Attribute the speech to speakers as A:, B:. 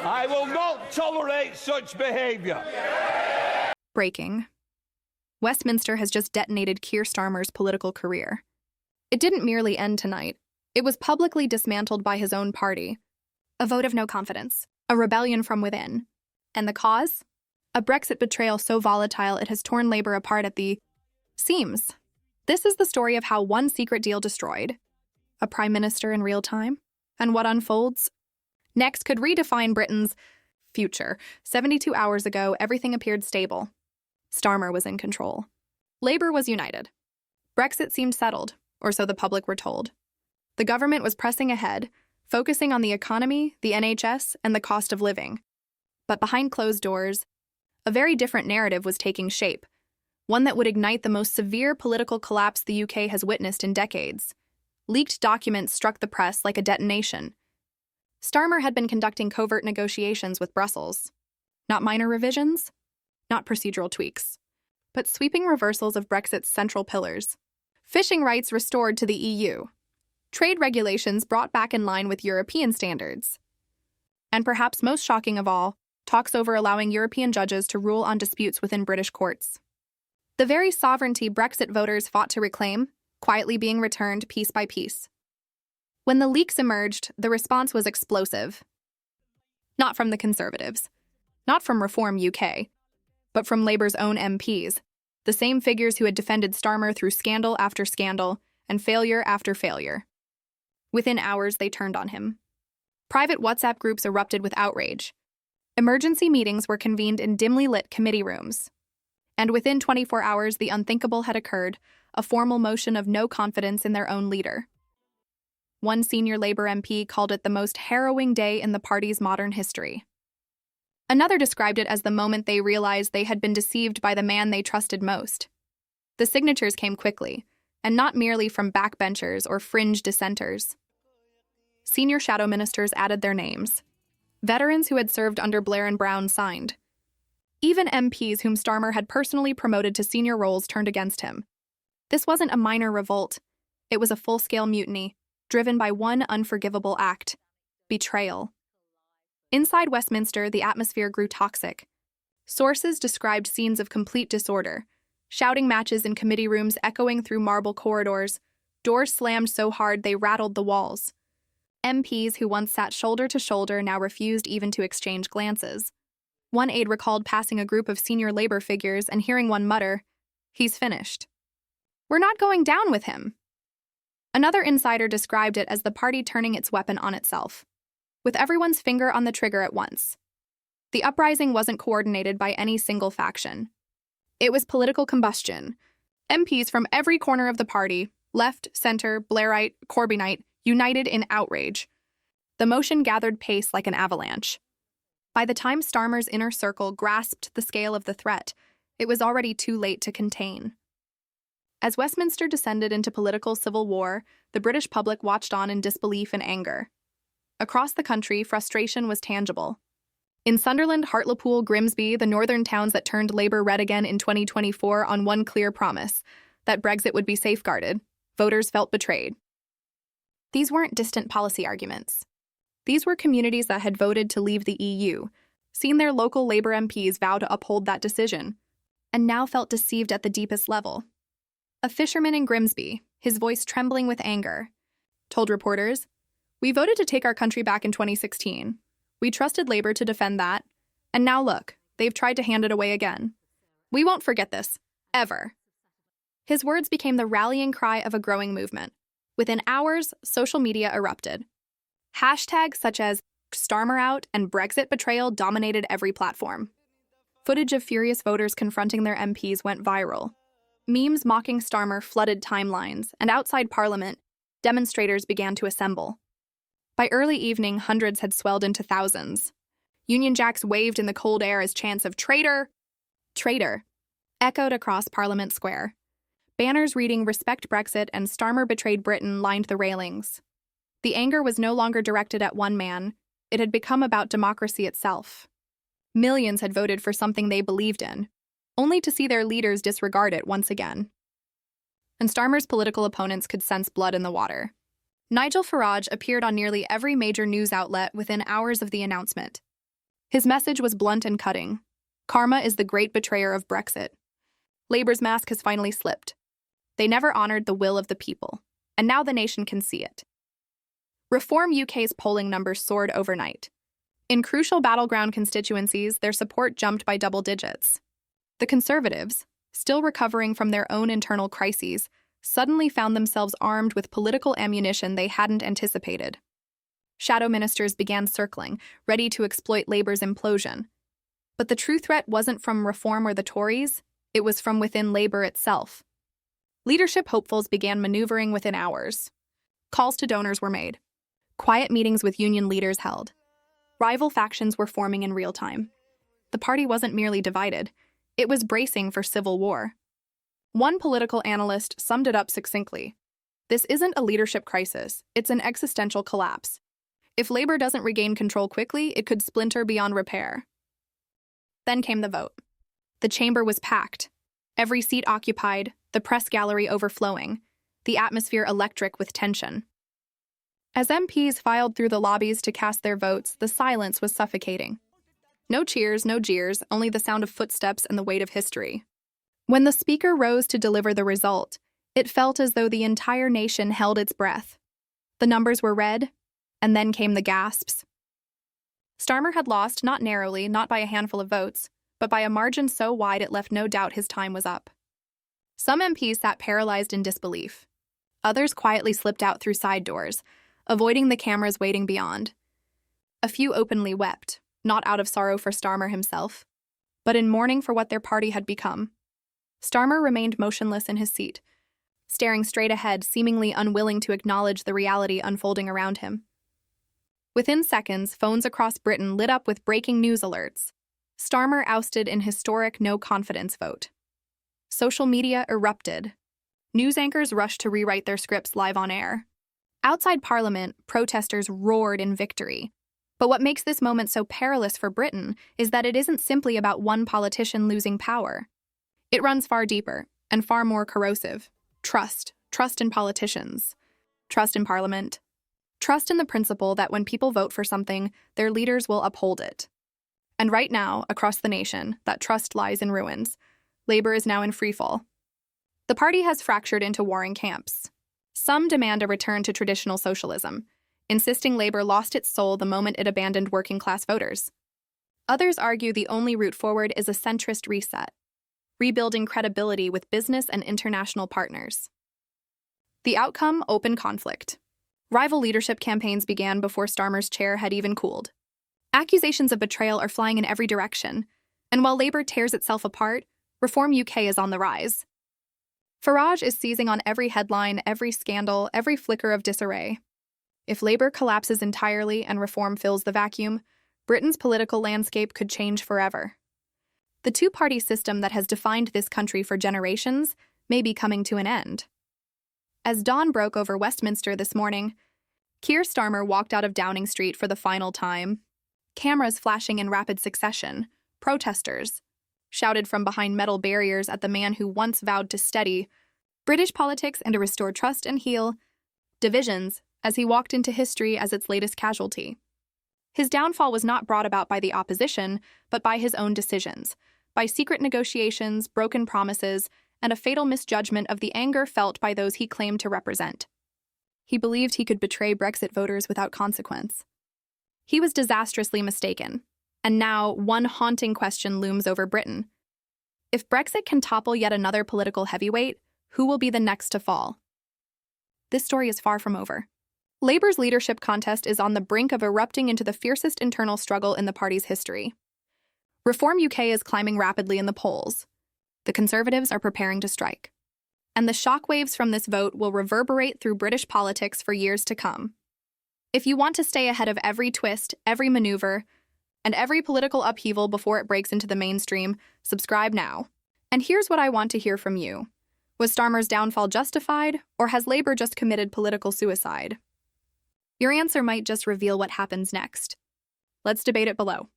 A: I will not tolerate such behaviour.
B: Breaking. Westminster has just detonated Keir Starmer's political career. It didn't merely end tonight. It was publicly dismantled by his own party. A vote of no confidence. A rebellion from within. And the cause? A Brexit betrayal so volatile it has torn Labour apart at the seams. This is the story of how one secret deal destroyed a Prime Minister in real time, and what unfolds next could redefine Britain's future. 72 hours ago, everything appeared stable. Starmer was in control. Labour was united. Brexit seemed settled, or so the public were told. The government was pressing ahead, focusing on the economy, the NHS, and the cost of living. But behind closed doors, a very different narrative was taking shape, one that would ignite the most severe political collapse the UK has witnessed in decades. Leaked documents struck the press like a detonation. Starmer had been conducting covert negotiations with Brussels. Not minor revisions, not procedural tweaks, but sweeping reversals of Brexit's central pillars. Fishing rights restored to the EU. Trade regulations brought back in line with European standards. And perhaps most shocking of all, talks over allowing European judges to rule on disputes within British courts. The very sovereignty Brexit voters fought to reclaim, quietly being returned piece by piece. When the leaks emerged, the response was explosive. Not from the Conservatives, not from Reform UK, but from Labour's own MPs, the same figures who had defended Starmer through scandal after scandal and failure after failure. Within hours, they turned on him. Private WhatsApp groups erupted with outrage. Emergency meetings were convened in dimly lit committee rooms. And within 24 hours, the unthinkable had occurred, a formal motion of no confidence in their own leader. One senior Labour MP called it the most harrowing day in the party's modern history. Another described it as the moment they realized they had been deceived by the man they trusted most. The signatures came quickly, and not merely from backbenchers or fringe dissenters. Senior shadow ministers added their names. Veterans who had served under Blair and Brown signed. Even MPs whom Starmer had personally promoted to senior roles turned against him. This wasn't a minor revolt. It was a full-scale mutiny, driven by one unforgivable act: betrayal. Inside Westminster, the atmosphere grew toxic. Sources described scenes of complete disorder, shouting matches in committee rooms echoing through marble corridors, doors slammed so hard they rattled the walls. MPs who once sat shoulder to shoulder now refused even to exchange glances. One aide recalled passing a group of senior Labour figures and hearing one mutter, "He's finished. We're not going down with him." Another insider described it as the party turning its weapon on itself, with everyone's finger on the trigger at once. The uprising wasn't coordinated by any single faction. It was political combustion. MPs from every corner of the party, left, center, Blairite, Corbynite, united in outrage. The motion gathered pace like an avalanche. By the time Starmer's inner circle grasped the scale of the threat, it was already too late to contain. As Westminster descended into political civil war, the British public watched on in disbelief and anger. Across the country, frustration was tangible. In Sunderland, Hartlepool, Grimsby, the northern towns that turned Labour red again in 2024 on one clear promise, that Brexit would be safeguarded, voters felt betrayed. These weren't distant policy arguments. These were communities that had voted to leave the EU, seen their local Labour MPs vow to uphold that decision, and now felt deceived at the deepest level. A fisherman in Grimsby, his voice trembling with anger, told reporters, "We voted to take our country back in 2016. We trusted Labour to defend that, and now look, they've tried to hand it away again. We won't forget this, ever." His words became the rallying cry of a growing movement. Within hours, social media erupted. Hashtags such as Starmer out and Brexit betrayal dominated every platform. Footage of furious voters confronting their MPs went viral. Memes mocking Starmer flooded timelines, and outside Parliament, demonstrators began to assemble. By early evening, hundreds had swelled into thousands. Union Jacks waved in the cold air as chants of "Traitor! Traitor!" echoed across Parliament Square. Banners reading "Respect Brexit" and "Starmer betrayed Britain" lined the railings. The anger was no longer directed at one man. It had become about democracy itself. Millions had voted for something they believed in, only to see their leaders disregard it once again. And Starmer's political opponents could sense blood in the water. Nigel Farage appeared on nearly every major news outlet within hours of the announcement. His message was blunt and cutting. Karma is the great betrayer of Brexit. Labour's mask has finally slipped. They never honoured the will of the people, and now the nation can see it. Reform UK's polling numbers soared overnight. In crucial battleground constituencies, their support jumped by double digits. The Conservatives, still recovering from their own internal crises, suddenly found themselves armed with political ammunition they hadn't anticipated. Shadow ministers began circling, ready to exploit Labour's implosion. But the true threat wasn't from Reform or the Tories, it was from within Labour itself. Leadership hopefuls began maneuvering within hours. Calls to donors were made. Quiet meetings with union leaders held. Rival factions were forming in real time. The party wasn't merely divided, it was bracing for civil war. One political analyst summed it up succinctly. This isn't a leadership crisis, it's an existential collapse. If Labour doesn't regain control quickly, it could splinter beyond repair. Then came the vote. The chamber was packed. Every seat occupied, the press gallery overflowing, the atmosphere electric with tension. As MPs filed through the lobbies to cast their votes, the silence was suffocating. No cheers, no jeers, only the sound of footsteps and the weight of history. When the speaker rose to deliver the result, it felt as though the entire nation held its breath. The numbers were read, and then came the gasps. Starmer had lost not narrowly, not by a handful of votes, but by a margin so wide it left no doubt his time was up. Some MPs sat paralyzed in disbelief. Others quietly slipped out through side doors, avoiding the cameras waiting beyond. A few openly wept, not out of sorrow for Starmer himself, but in mourning for what their party had become. Starmer remained motionless in his seat, staring straight ahead, seemingly unwilling to acknowledge the reality unfolding around him. Within seconds, phones across Britain lit up with breaking news alerts. Starmer ousted in historic no-confidence vote. Social media erupted. News anchors rushed to rewrite their scripts live on air. Outside Parliament, protesters roared in victory. But what makes this moment so perilous for Britain is that it isn't simply about one politician losing power. It runs far deeper and far more corrosive. Trust in politicians, trust in Parliament, trust in the principle that when people vote for something, their leaders will uphold it. And right now, across the nation, that trust lies in ruins. Labour is now in freefall. The party has fractured into warring camps. Some demand a return to traditional socialism, insisting Labour lost its soul the moment it abandoned working-class voters. Others argue the only route forward is a centrist reset, rebuilding credibility with business and international partners. The outcome, open conflict. Rival leadership campaigns began before Starmer's chair had even cooled. Accusations of betrayal are flying in every direction, and while Labour tears itself apart, Reform UK is on the rise. Farage is seizing on every headline, every scandal, every flicker of disarray. If Labour collapses entirely and Reform fills the vacuum, Britain's political landscape could change forever. The two-party system that has defined this country for generations may be coming to an end. As dawn broke over Westminster this morning, Keir Starmer walked out of Downing Street for the final time. Cameras flashing in rapid succession, protesters shouted from behind metal barriers at the man who once vowed to steady British politics and to restore trust and heal divisions as he walked into history as its latest casualty. His downfall was not brought about by the opposition, but by his own decisions, by secret negotiations, broken promises, and a fatal misjudgment of the anger felt by those he claimed to represent. He believed he could betray Brexit voters without consequence. He was disastrously mistaken, and now one haunting question looms over Britain. If Brexit can topple yet another political heavyweight, who will be the next to fall? This story is far from over. Labour's leadership contest is on the brink of erupting into the fiercest internal struggle in the party's history. Reform UK is climbing rapidly in the polls. The Conservatives are preparing to strike. And the shockwaves from this vote will reverberate through British politics for years to come. If you want to stay ahead of every twist, every maneuver, and every political upheaval before it breaks into the mainstream, subscribe now. And here's what I want to hear from you. Was Starmer's downfall justified, or has Labour just committed political suicide? Your answer might just reveal what happens next. Let's debate it below.